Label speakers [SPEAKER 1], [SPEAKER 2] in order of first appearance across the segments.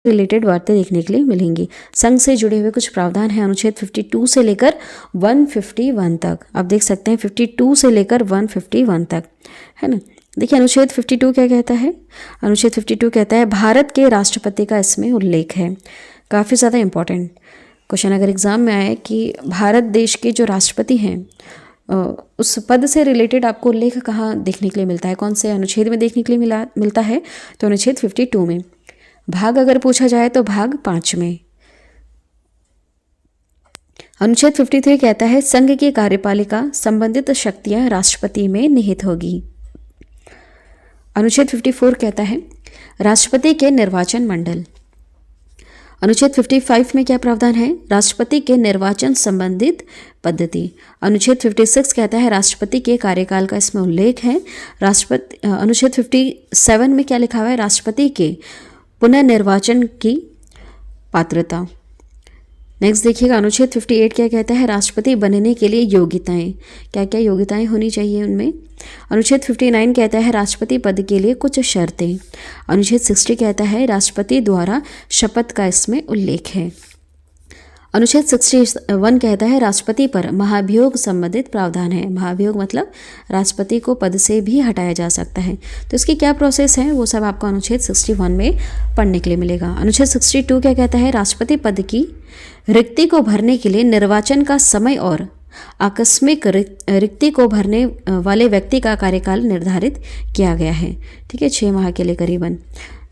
[SPEAKER 1] Related बातें देखने के लिए मिलेंगी। संघ से जुड़े हुए कुछ प्रावधान हैं अनुच्छेद 52 से लेकर 151 तक। आप देख सकते हैं 52 से लेकर 151 तक, है ना। देखिए अनुच्छेद 52 क्या कहता है। अनुच्छेद 52 कहता है भारत के राष्ट्रपति का इसमें उल्लेख है। काफ़ी ज़्यादा इंपॉर्टेंट क्वेश्चन अगर एग्जाम में आए कि भारत देश के जो राष्ट्रपति हैं उस पद से रिलेटेड आपको उल्लेख कहाँ देखने के लिए मिलता है, कौन से अनुच्छेद में देखने के लिए मिलता है, तो अनुच्छेद 52 में। भाग अगर पूछा जाए तो भाग 5 में। अनुच्छेद 53 कहता है संघ की कार्यपालिका संबंधित शक्तियां राष्ट्रपति में निहित होगी। अनुच्छेद 54 कहता है राष्ट्रपति के निर्वाचन मंडल। अनुच्छेद 55 में क्या प्रावधान है, राष्ट्रपति के निर्वाचन संबंधित पद्धति। अनुच्छेद 56 कहता है राष्ट्रपति के कार्यकाल का इसमें उल्लेख है। अनुच्छेद 57 में क्या लिखा हुआ है, राष्ट्रपति के पुनर्निर्वाचन की पात्रता। नेक्स्ट देखिएगा अनुच्छेद 58 क्या कहता है, राष्ट्रपति बनने के लिए योग्यताएं, क्या क्या योग्यताएं होनी चाहिए उनमें। अनुच्छेद 59 कहता है राष्ट्रपति पद के लिए कुछ शर्तें। अनुच्छेद 60 कहता है राष्ट्रपति द्वारा शपथ का इसमें उल्लेख है। अनुच्छेद 61 कहता है राष्ट्रपति पर महाभियोग संबंधित प्रावधान है। महाभियोग मतलब राष्ट्रपति को पद से भी हटाया जा सकता है, तो इसकी क्या प्रोसेस है वो सब आपको अनुच्छेद 61 में पढ़ने के लिए मिलेगा। अनुच्छेद 62 क्या कहता है, राष्ट्रपति पद की रिक्ति को भरने के लिए निर्वाचन का समय और आकस्मिक रिक्ति को भरने वाले व्यक्ति का कार्यकाल निर्धारित किया गया है। ठीक है, 6 माह के लिए करीबन।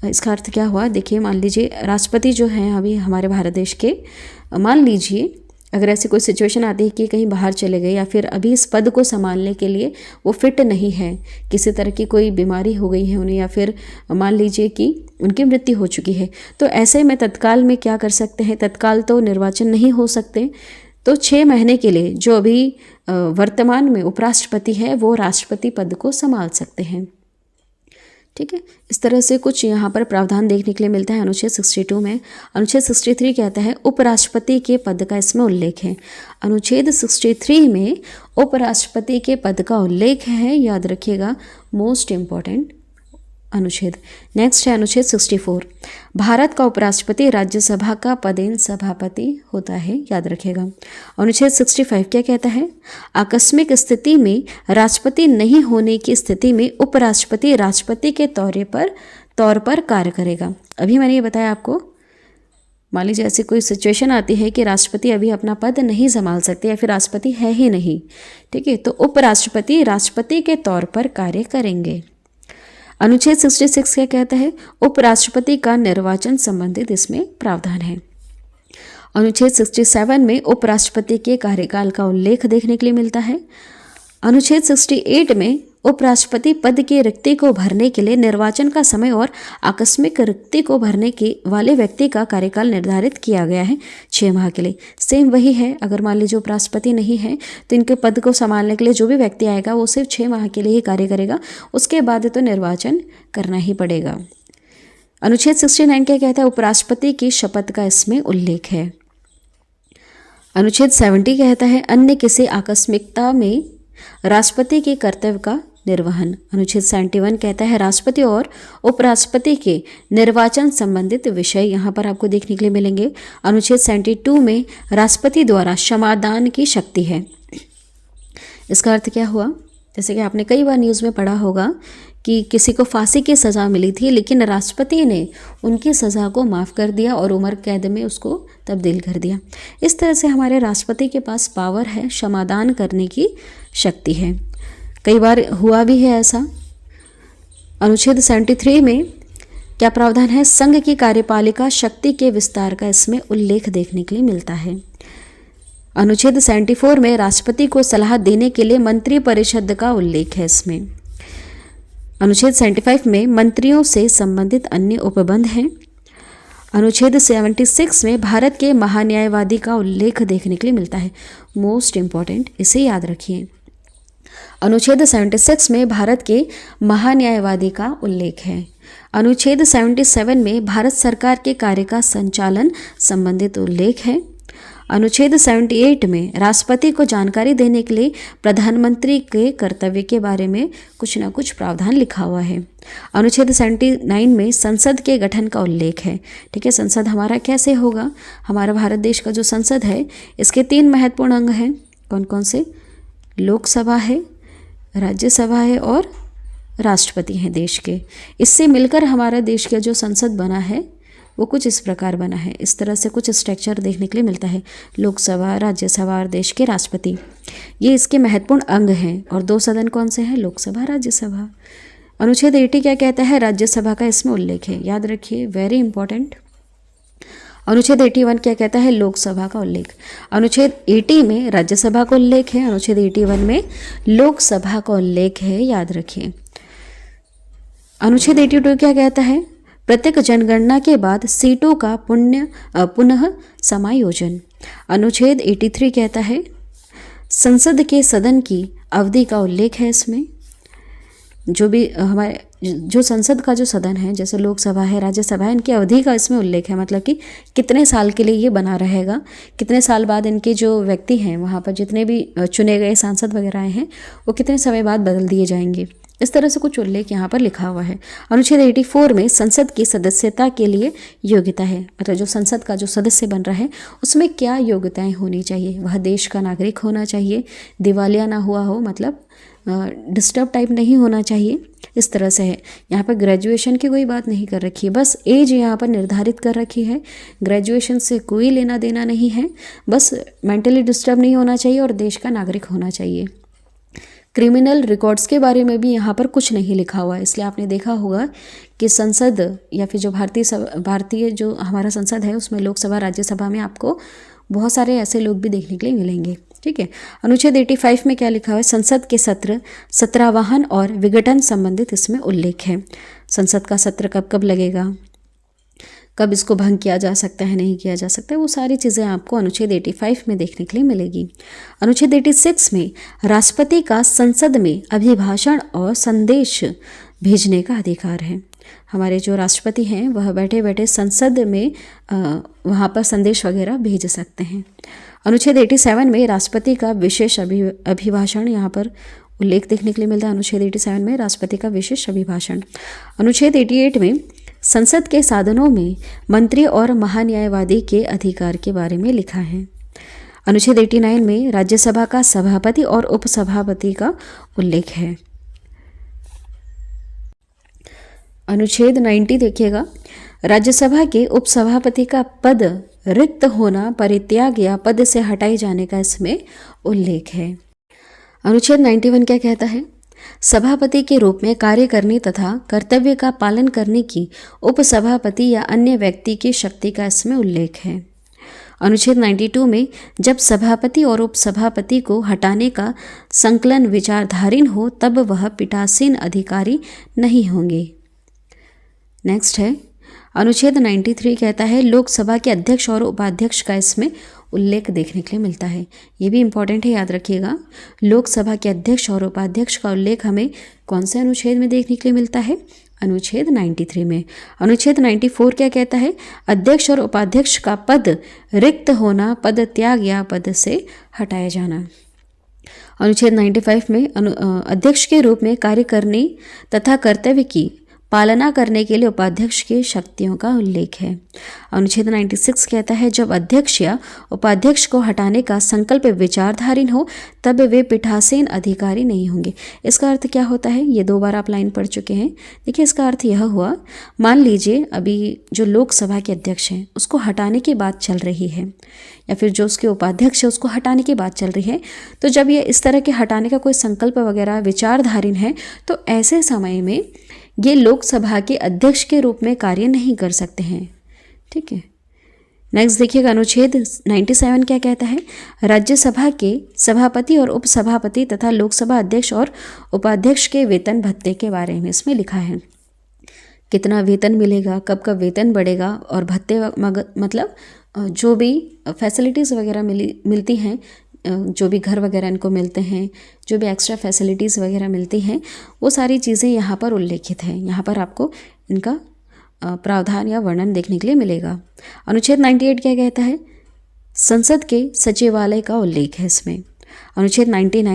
[SPEAKER 1] इसका अर्थ क्या हुआ, देखिए मान लीजिए राष्ट्रपति जो हैं अभी हमारे भारत देश के, मान लीजिए अगर ऐसी कोई सिचुएशन आती है कि कहीं बाहर चले गए या फिर अभी इस पद को संभालने के लिए वो फिट नहीं है, किसी तरह की कोई बीमारी हो गई है उन्हें, या फिर मान लीजिए कि उनकी मृत्यु हो चुकी है, तो ऐसे में तत्काल में क्या कर सकते हैं, तत्काल तो निर्वाचन नहीं हो सकते, तो 6 महीने के लिए जो अभी वर्तमान में उपराष्ट्रपति है वो राष्ट्रपति पद को संभाल सकते हैं। ठीक है, इस तरह से कुछ यहाँ पर प्रावधान देखने के लिए मिलता है अनुच्छेद 62 में। अनुच्छेद 63 कहता है उपराष्ट्रपति के पद का इसमें उल्लेख है। अनुच्छेद 63 में उपराष्ट्रपति के पद का उल्लेख है, याद रखिएगा, मोस्ट इम्पॉर्टेंट अनुच्छेद। नेक्स्ट है अनुच्छेद 64, भारत का उपराष्ट्रपति राज्यसभा का पदेन सभापति होता है, याद रखिएगा। अनुच्छेद 65 क्या कहता है, आकस्मिक स्थिति में राष्ट्रपति नहीं होने की स्थिति में उपराष्ट्रपति राष्ट्रपति के तौर पर कार्य करेगा। अभी मैंने ये बताया आपको, मान लीजिए ऐसी कोई सिचुएशन आती है कि राष्ट्रपति अभी अपना पद नहीं संभाल सकते या फिर राष्ट्रपति है ही नहीं, ठीक है, तो उपराष्ट्रपति राष्ट्रपति के तौर पर कार्य करेंगे। अनुच्छेद 66 क्या कहता है, उपराष्ट्रपति का निर्वाचन संबंधित इसमें प्रावधान है। अनुच्छेद 67 में उपराष्ट्रपति के कार्यकाल का उल्लेख देखने के लिए मिलता है। अनुच्छेद 68 में उपराष्ट्रपति पद की रिक्ति को भरने के लिए निर्वाचन का समय और आकस्मिक रिक्ति को भरने के वाले व्यक्ति का कार्यकाल निर्धारित किया गया है 6 माह के लिए। सेम वही है, अगर मान लीजिए उपराष्ट्रपति नहीं है तो इनके पद को संभालने के लिए जो भी व्यक्ति आएगा वो सिर्फ 6 माह के लिए ही कार्य करेगा, उसके बाद तो निर्वाचन करना ही पड़ेगा। अनुच्छेद 69 क्या कहता है, उपराष्ट्रपति की शपथ का इसमें उल्लेख है। अनुच्छेद 70 कहता है अन्य किसी आकस्मिकता में राष्ट्रपति के कर्तव्य का निर्वहन। अनुच्छेद 71 कहता है राष्ट्रपति और उपराष्ट्रपति के निर्वाचन संबंधित विषय यहाँ पर आपको देखने के लिए मिलेंगे। अनुच्छेद 72 में राष्ट्रपति द्वारा क्षमादान की शक्ति है। इसका अर्थ क्या हुआ, जैसे कि आपने कई बार न्यूज़ में पढ़ा होगा कि किसी को फांसी की सज़ा मिली थी लेकिन राष्ट्रपति ने उनकी सज़ा को माफ़ कर दिया और उम्र कैद में उसको तब्दील कर दिया। इस तरह से हमारे राष्ट्रपति के पास पावर है, क्षमादान करने की शक्ति है, कई बार हुआ भी है ऐसा। अनुच्छेद 73 में क्या प्रावधान है, संघ की कार्यपालिका शक्ति के विस्तार का इसमें उल्लेख देखने के लिए मिलता है। अनुच्छेद 74 में राष्ट्रपति को सलाह देने के लिए मंत्री परिषद का उल्लेख है इसमें। अनुच्छेद 75 में मंत्रियों से संबंधित अन्य उपबंध हैं। अनुच्छेद 76 में भारत के महान्यायवादी का उल्लेख देखने के लिए मिलता है, मोस्ट इम्पॉर्टेंट, इसे याद रखिए। अनुच्छेद 76 में भारत के महान्यायवादी का उल्लेख है। अनुच्छेद 77 में भारत सरकार के कार्य का संचालन संबंधित उल्लेख है। अनुच्छेद 78 में राष्ट्रपति को जानकारी देने के लिए प्रधानमंत्री के कर्तव्य के बारे में कुछ न कुछ प्रावधान लिखा हुआ है। अनुच्छेद 79 में संसद के गठन का उल्लेख है। ठीक है, संसद हमारा कैसे होगा? हमारा भारत देश का जो संसद है इसके 3 महत्वपूर्ण अंग हैं। कौन कौन से? लोकसभा है, राज्यसभा है और राष्ट्रपति हैं देश के। इससे मिलकर हमारा देश का जो संसद बना है वो कुछ इस प्रकार बना है। इस तरह से कुछ स्ट्रक्चर देखने के लिए मिलता है। लोकसभा, राज्यसभा और देश के राष्ट्रपति, ये इसके महत्वपूर्ण अंग हैं। और 2 सदन कौन से हैं? लोकसभा, राज्यसभा। अनुच्छेद 80 क्या कहता है? राज्यसभा का इसमें उल्लेख है, याद रखिए, वेरी इंपॉर्टेंट। अनुच्छेद 81 क्या कहता है? लोकसभा का उल्लेख। अनुच्छेद 80 में राज्यसभा का उल्लेख है, अनुच्छेद 81 में लोकसभा का उल्लेख है, याद रखिए। अनुच्छेद 82 क्या कहता है? प्रत्येक जनगणना के बाद सीटों का पुनः समायोजन। अनुच्छेद 83 कहता है संसद के सदन की अवधि का उल्लेख है। इसमें जो भी हमारे जो संसद का जो सदन है, जैसे लोकसभा है, राज्यसभा है, इनकी अवधि का इसमें उल्लेख है। मतलब कि कितने साल के लिए ये बना रहेगा, कितने साल बाद इनके जो व्यक्ति हैं वहाँ पर जितने भी चुने गए सांसद वगैरह हैं वो कितने समय बाद बदल दिए जाएंगे। इस तरह से कुछ उल्लेख यहाँ पर लिखा हुआ है। अनुच्छेद 84 में संसद की सदस्यता के लिए योग्यता है। मतलब जो संसद का जो सदस्य बन रहा है उसमें क्या योग्यताएं होनी चाहिए? वह देश का नागरिक होना चाहिए, दिवालिया ना हुआ हो, मतलब डिस्टर्ब टाइप नहीं होना चाहिए। इस तरह से है। यहाँ पर ग्रेजुएशन की कोई बात नहीं कर रखी है, बस एज यहाँ पर निर्धारित कर रखी है। ग्रेजुएशन से कोई लेना देना नहीं है, बस मेंटली डिस्टर्ब नहीं होना चाहिए और देश का नागरिक होना चाहिए। क्रिमिनल रिकॉर्ड्स के बारे में भी यहाँ पर कुछ नहीं लिखा हुआ है, इसलिए आपने देखा होगा कि संसद या फिर जो भारतीय जो हमारा संसद है उसमें लोकसभा, राज्यसभा में आपको बहुत सारे ऐसे लोग भी देखने के लिए मिलेंगे। ठीक है। अनुच्छेद 85 में क्या लिखा हुआ है? संसद के सत्र, सत्रावहन और विघटन संबंधित इसमें उल्लेख है। संसद का सत्र कब कब लगेगा, कब इसको भंग किया जा सकता है, नहीं किया जा सकता है, वो सारी चीज़ें आपको अनुच्छेद 85 में देखने के लिए मिलेगी। अनुच्छेद 86 में राष्ट्रपति का संसद में अभिभाषण और संदेश भेजने का अधिकार है। हमारे जो राष्ट्रपति हैं वह बैठे बैठे संसद में वहाँ पर संदेश वगैरह भेज सकते हैं। अनुच्छेद 87 में राष्ट्रपति का विशेष अभिभाषण यहाँ पर उल्लेख देखने के लिए मिलता है। अनुच्छेद 87 में राष्ट्रपति का विशेष अभिभाषण। अनुच्छेद 88 में संसद के साधनों में मंत्री और महान्यायवादी के अधिकार के बारे में लिखा है। अनुच्छेद 89 में राज्यसभा का सभापति और उपसभापति का उल्लेख है। अनुच्छेद 90 देखिएगा, राज्यसभा के उपसभापति का पद रिक्त होना, परित्याग या पद से हटाए जाने का इसमें उल्लेख है। अनुच्छेद 91 क्या कहता है? सभापति के रूप में कार्य करने तथा कर्तव्य का पालन करने की उपसभापति या अन्य व्यक्ति की शक्ति का इसमें उल्लेख है। अनुच्छेद 92 में जब सभापति और उपसभापति को हटाने का संकलन विचाराधीन हो तब वह पीठासीन अधिकारी नहीं होंगे। नेक्स्ट है अनुच्छेद 93 कहता है लोकसभा के अध्यक्ष और उपाध्यक्ष का इसमें उल्लेख देखने के लिए मिलता है। ये भी इंपॉर्टेंट है, याद रखिएगा। लोकसभा के अध्यक्ष और उपाध्यक्ष का उल्लेख हमें कौन से अनुच्छेद में देखने के लिए मिलता है? अनुच्छेद 93 में। अनुच्छेद 94 क्या कहता है? अध्यक्ष और उपाध्यक्ष का पद रिक्त होना, पद त्याग या पद से हटाया जाना। अनुच्छेद 95 में अध्यक्ष के रूप में कार्य करने तथा कर्तव्य की पालना करने के लिए उपाध्यक्ष की शक्तियों का उल्लेख है। अनुच्छेद 96 कहता है जब अध्यक्ष या उपाध्यक्ष को हटाने का संकल्प विचाराधीन हो तब वे पीठासीन अधिकारी नहीं होंगे। इसका अर्थ क्या होता है? ये 2 बार आप लाइन पढ़ चुके हैं। देखिए, इसका अर्थ यह हुआ, मान लीजिए अभी जो लोकसभा के अध्यक्ष हैं उसको हटाने की बात चल रही है या फिर जो उसके उपाध्यक्ष है उसको हटाने की बात चल रही है, तो जब ये इस तरह के हटाने का कोई संकल्प वगैरह विचाराधीन है तो ऐसे समय में ये लोकसभा के अध्यक्ष के रूप में कार्य नहीं कर सकते हैं। ठीक है। नेक्स्ट देखिएगा, अनुच्छेद 97 क्या कहता है? राज्यसभा के सभापति और उपसभापति तथा लोकसभा अध्यक्ष और उपाध्यक्ष के वेतन भत्ते के बारे में इसमें लिखा है। कितना वेतन मिलेगा, कब कब वेतन बढ़ेगा और भत्ते मतलब जो भी फैसिलिटीज़ वगैरह मिलती हैं, जो भी घर वगैरह इनको मिलते हैं, जो भी एक्स्ट्रा फैसिलिटीज़ वगैरह मिलती हैं, वो सारी चीज़ें यहाँ पर उल्लेखित हैं। यहाँ पर आपको इनका प्रावधान या वर्णन देखने के लिए मिलेगा। अनुच्छेद 98 क्या कहता है? संसद के सचिवालय का उल्लेख है इसमें। अनुच्छेद 99